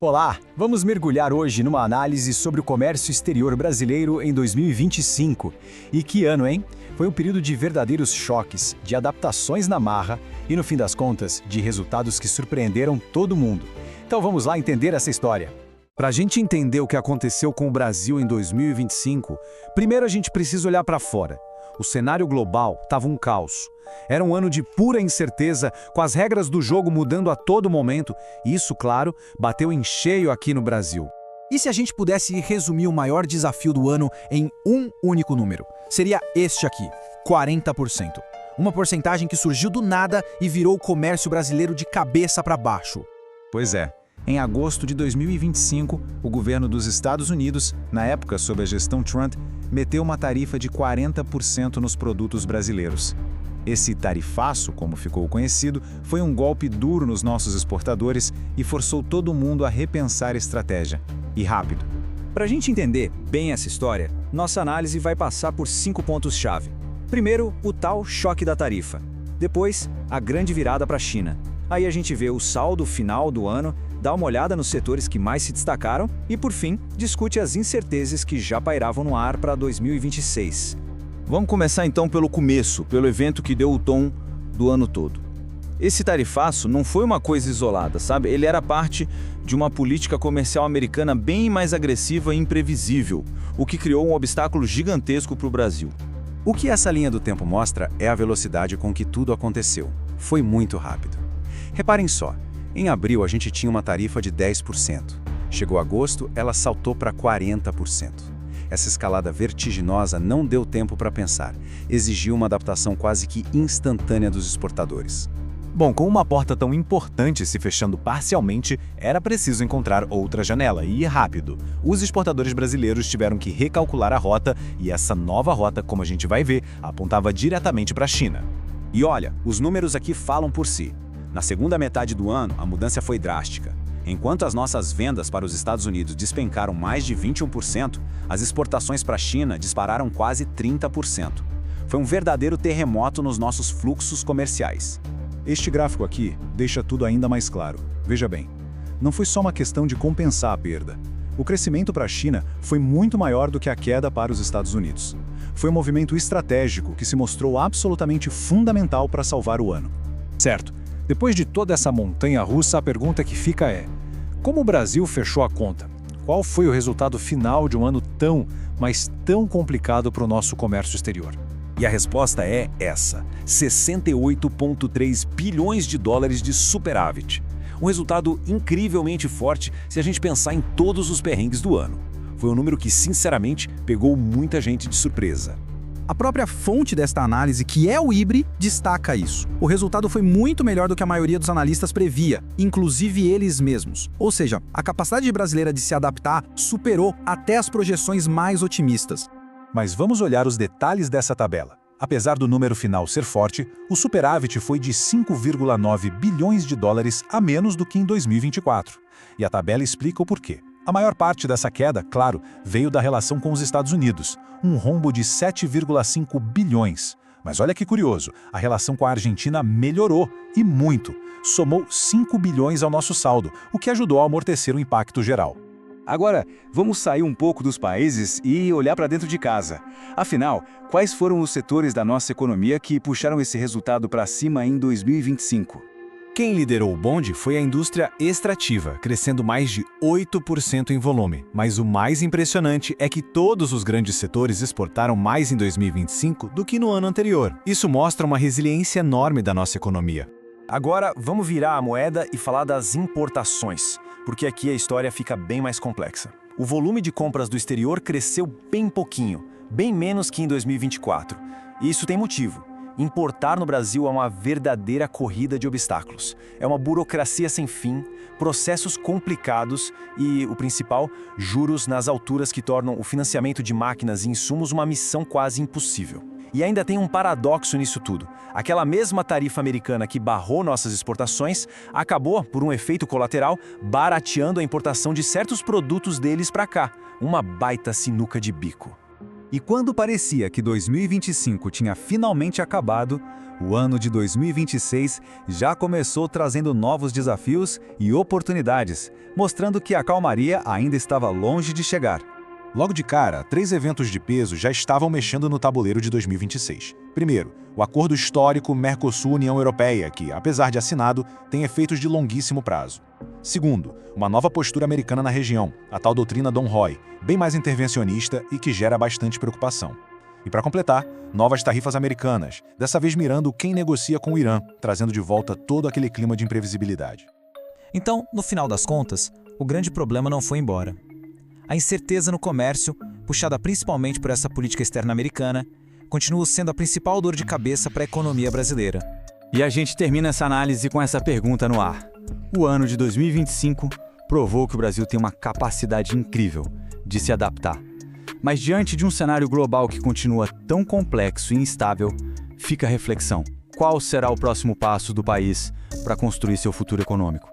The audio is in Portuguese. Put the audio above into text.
Olá, vamos mergulhar hoje numa análise sobre o comércio exterior brasileiro em 2025. E que ano, hein? Foi um período de verdadeiros choques, de adaptações na marra e, no fim das contas, de resultados que surpreenderam todo mundo. Então vamos lá entender essa história. Para a gente entender o que aconteceu com o Brasil em 2025, primeiro a gente precisa olhar para fora. O cenário global estava um caos. Era um ano de pura incerteza, com as regras do jogo mudando a todo momento, e isso, claro, bateu em cheio aqui no Brasil. E se a gente pudesse resumir o maior desafio do ano em um único número? Seria este aqui, 40%. Uma porcentagem que surgiu do nada e virou o comércio brasileiro de cabeça para baixo. Pois é. Em agosto de 2025, o governo dos Estados Unidos, na época sob a gestão Trump, meteu uma tarifa de 40% nos produtos brasileiros. Esse tarifaço, como ficou conhecido, foi um golpe duro nos nossos exportadores e forçou todo mundo a repensar a estratégia. E rápido. Para a gente entender bem essa história, nossa análise vai passar por 5 pontos-chave. Primeiro, o tal choque da tarifa. Depois, a grande virada para a China. Aí a gente vê o saldo final do ano, dá uma olhada nos setores que mais se destacaram e, por fim, discute as incertezas que já pairavam no ar para 2026. Vamos começar então pelo começo, pelo evento que deu o tom do ano todo. Esse tarifaço não foi uma coisa isolada, sabe? Ele era parte de uma política comercial americana bem mais agressiva e imprevisível, o que criou um obstáculo gigantesco para o Brasil. O que essa linha do tempo mostra é a velocidade com que tudo aconteceu. Foi muito rápido. Reparem só, em abril a gente tinha uma tarifa de 10%. Chegou agosto, ela saltou para 40%. Essa escalada vertiginosa não deu tempo para pensar. Exigiu uma adaptação quase que instantânea dos exportadores. Bom, com uma porta tão importante se fechando parcialmente, era preciso encontrar outra janela, e rápido. Os exportadores brasileiros tiveram que recalcular a rota, e essa nova rota, como a gente vai ver, apontava diretamente para a China. E olha, os números aqui falam por si. Na segunda metade do ano, a mudança foi drástica. Enquanto as nossas vendas para os Estados Unidos despencaram mais de 21%, as exportações para a China dispararam quase 30%. Foi um verdadeiro terremoto nos nossos fluxos comerciais. Este gráfico aqui deixa tudo ainda mais claro. Veja bem, não foi só uma questão de compensar a perda. O crescimento para a China foi muito maior do que a queda para os Estados Unidos. Foi um movimento estratégico que se mostrou absolutamente fundamental para salvar o ano. Certo. Depois de toda essa montanha-russa, a pergunta que fica é: como o Brasil fechou a conta? Qual foi o resultado final de um ano tão, mas tão complicado para o nosso comércio exterior? E a resposta é essa: 68,3 bilhões de dólares de superávit. Um resultado incrivelmente forte se a gente pensar em todos os perrengues do ano. Foi um número que, sinceramente, pegou muita gente de surpresa. A própria fonte desta análise, que é o IBRE, destaca isso. O resultado foi muito melhor do que a maioria dos analistas previa, inclusive eles mesmos. Ou seja, a capacidade brasileira de se adaptar superou até as projeções mais otimistas. Mas vamos olhar os detalhes dessa tabela. Apesar do número final ser forte, o superávit foi de 5,9 bilhões de dólares a menos do que em 2024. E a tabela explica o porquê. A maior parte dessa queda, claro, veio da relação com os Estados Unidos, um rombo de 7,5 bilhões. Mas olha que curioso, a relação com a Argentina melhorou, e muito. Somou 5 bilhões ao nosso saldo, o que ajudou a amortecer o impacto geral. Agora, vamos sair um pouco dos países e olhar para dentro de casa. Afinal, quais foram os setores da nossa economia que puxaram esse resultado para cima em 2025? Quem liderou o bonde foi a indústria extrativa, crescendo mais de 8% em volume. Mas o mais impressionante é que todos os grandes setores exportaram mais em 2025 do que no ano anterior. Isso mostra uma resiliência enorme da nossa economia. Agora, vamos virar a moeda e falar das importações, porque aqui a história fica bem mais complexa. O volume de compras do exterior cresceu bem pouquinho, bem menos que em 2024. E isso tem motivo. Importar no Brasil é uma verdadeira corrida de obstáculos. É uma burocracia sem fim, processos complicados e, o principal, juros nas alturas que tornam o financiamento de máquinas e insumos uma missão quase impossível. E ainda tem um paradoxo nisso tudo. Aquela mesma tarifa americana que barrou nossas exportações acabou, por um efeito colateral, barateando a importação de certos produtos deles para cá. Uma baita sinuca de bico. E quando parecia que 2025 tinha finalmente acabado, o ano de 2026 já começou trazendo novos desafios e oportunidades, mostrando que a calmaria ainda estava longe de chegar. Logo de cara, 3 eventos de peso já estavam mexendo no tabuleiro de 2026. Primeiro, o acordo histórico Mercosul-União Europeia, que, apesar de assinado, tem efeitos de longuíssimo prazo. Segundo, uma nova postura americana na região, a tal doutrina Don Roy, bem mais intervencionista e que gera bastante preocupação. E para completar, novas tarifas americanas, dessa vez mirando quem negocia com o Irã, trazendo de volta todo aquele clima de imprevisibilidade. Então, no final das contas, o grande problema não foi embora. A incerteza no comércio, puxada principalmente por essa política externa americana, continua sendo a principal dor de cabeça para a economia brasileira. E a gente termina essa análise com essa pergunta no ar. O ano de 2025 provou que o Brasil tem uma capacidade incrível de se adaptar. Mas diante de um cenário global que continua tão complexo e instável, fica a reflexão: qual será o próximo passo do país para construir seu futuro econômico?